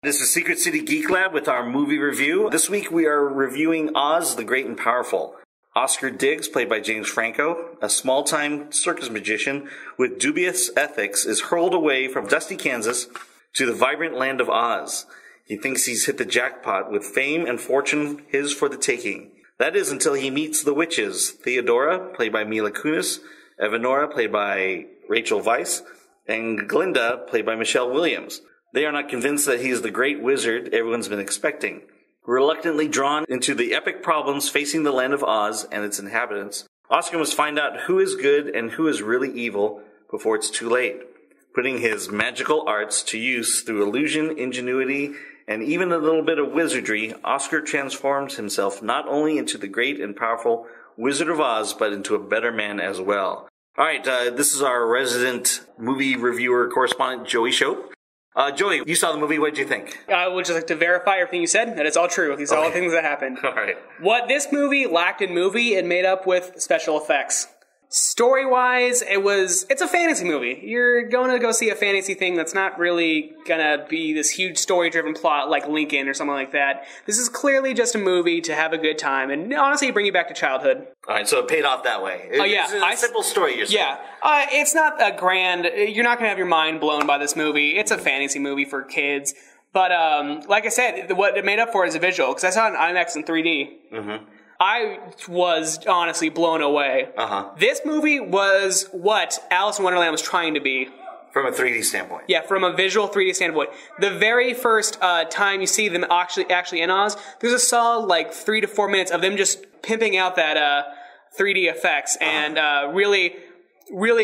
This is Secret City Geek Lab with our movie review. This week we are reviewing Oz the Great and Powerful. Oscar Diggs, played by James Franco, a small-time circus magician with dubious ethics, is hurled away from dusty Kansas to the vibrant land of Oz. He thinks he's hit the jackpot with fame and fortune his for the taking. That is until he meets the witches, Theodora, played by Mila Kunis, Evanora, played by Rachel Weisz, and Glinda, played by Michelle Williams. They are not convinced that he is the great wizard everyone's been expecting. Reluctantly drawn into the epic problems facing the land of Oz and its inhabitants, Oscar must find out who is good and who is really evil before it's too late. Putting his magical arts to use through illusion, ingenuity, and even a little bit of wizardry, Oscar transforms himself not only into the great and powerful Wizard of Oz, but into a better man as well. All right, this is our resident movie reviewer correspondent, Joey Shope. Joey, you saw the movie. What did you think? I would just like to verify everything you said. That it's all true. These are all things that happened. All right. What this movie lacked in movie, it made up with special effects. Story-wise, it's a fantasy movie. You're going to go see a fantasy thing that's not really going to be this huge story-driven plot like Lincoln or something like that. This is clearly just a movie to have a good time and honestly bring you back to childhood. All right, so it paid off that way. Yeah. It's a simple story, you're saying. Yeah. It's not a grand... You're not going to have your mind blown by this movie. It's a fantasy movie for kids. But like I said, what it made up for is a visual, because I saw it in IMAX in 3D. Mm-hmm. I was honestly blown away. This movie was what Alice in Wonderland was trying to be. From a 3D standpoint. Yeah, from a visual 3D standpoint. The very first time you see them actually in Oz, there's a solid 3 to 4 minutes of them just pimping out that 3D effects and really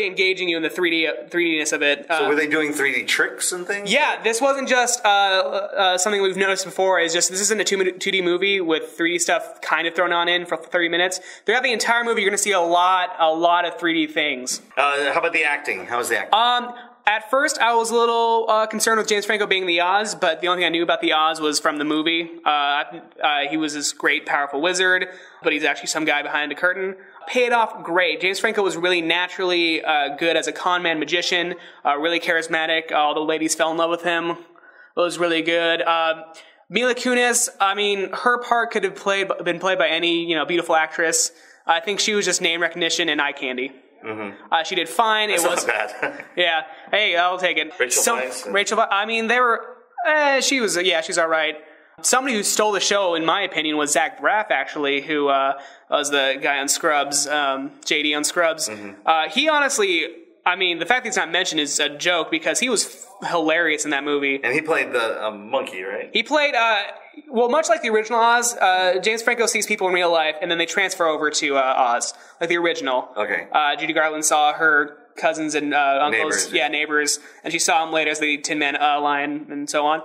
engaging you in the 3D-ness of it. So were they doing 3D tricks and things? Yeah, this wasn't just something we've noticed before. This isn't a 2D movie with 3D stuff kind of thrown on in for 30 minutes. Throughout the entire movie, you're going to see a lot of 3D things. How about the acting? How was the acting? At first, I was a little concerned with James Franco being the Oz, but the only thing I knew about the Oz was from the movie. He was this great, powerful wizard, but he's actually some guy behind a curtain. Paid off great. James Franco was really naturally good as a con man magician, really charismatic. All the ladies fell in love with him. It was really good. Mila Kunis, I mean, her part could have been played by any beautiful actress. I think she was just name recognition and eye candy. Mm-hmm. She did fine. That's not bad. Yeah. Hey, I'll take it. Rachel Weisz. Rachel Weisz. I mean, they were. She's all right. Somebody who stole the show, in my opinion, was Zach Braff, actually, who was the guy on Scrubs, JD on Scrubs. Mm-hmm. He honestly, I mean, the fact that he's not mentioned is a joke because he was hilarious in that movie. And he played the monkey, right? He played, much like the original Oz, James Franco sees people in real life, and then they transfer over to Oz, like the original. Okay. Judy Garland saw her cousins and uncles, neighbors, and she saw him later as the Tin Man Lion and so on.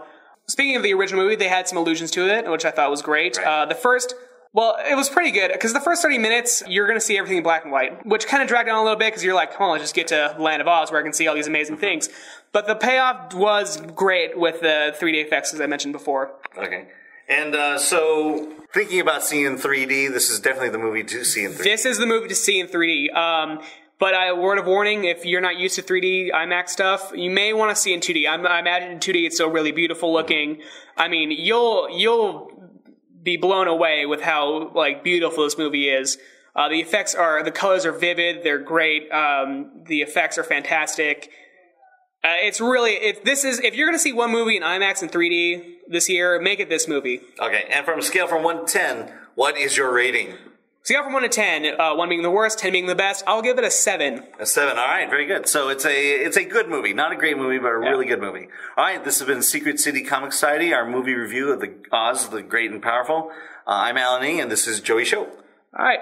Speaking of the original movie, they had some allusions to it, which I thought was great. Right. It was pretty good, because the first 30 minutes, you're going to see everything in black and white, which kind of dragged on a little bit, because you're like, come on, let's just get to the Land of Oz, where I can see all these amazing things. But the payoff was great with the 3D effects, as I mentioned before. Okay. And so, thinking about seeing in 3D, this is definitely the movie to see in 3D. This is the movie to see in 3D. But a word of warning, if you're not used to 3D IMAX stuff, you may want to see in 2D. I imagine in 2D it's still really beautiful looking. I mean, you'll be blown away with how beautiful this movie is. The colors are vivid, they're great. The effects are fantastic. If you're going to see one movie in IMAX in 3D this year, make it this movie. Okay, and from a scale from 1 to 10, what is your rating? Scale from 1 to 10, 1 being the worst, 10 being the best, I'll give it a 7. A 7, all right, very good. So it's a good movie. Not a great movie, but a really good movie. All right, this has been Secret City Comic Society, our movie review of the Oz, the Great and Powerful. I'm Alan E., and this is Joey Shope. All right.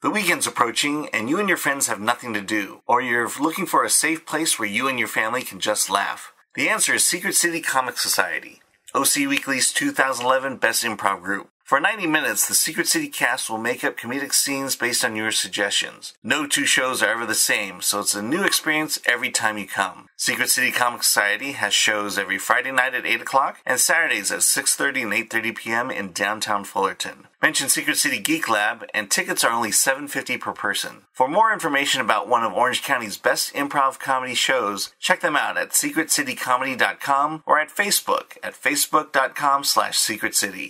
The weekend's approaching, and you and your friends have nothing to do, or you're looking for a safe place where you and your family can just laugh. The answer is Secret City Comic Society, OC Weekly's 2011 Best Improv Group. For 90 minutes, the Secret City cast will make up comedic scenes based on your suggestions. No two shows are ever the same, so it's a new experience every time you come. Secret City Comic Society has shows every Friday night at 8 o'clock and Saturdays at 6:30 and 8:30 p.m. in downtown Fullerton. Mention Secret City Geek Lab, and tickets are only $7.50 per person. For more information about one of Orange County's best improv comedy shows, check them out at secretcitycomedy.com or at Facebook at facebook.com/secretcity.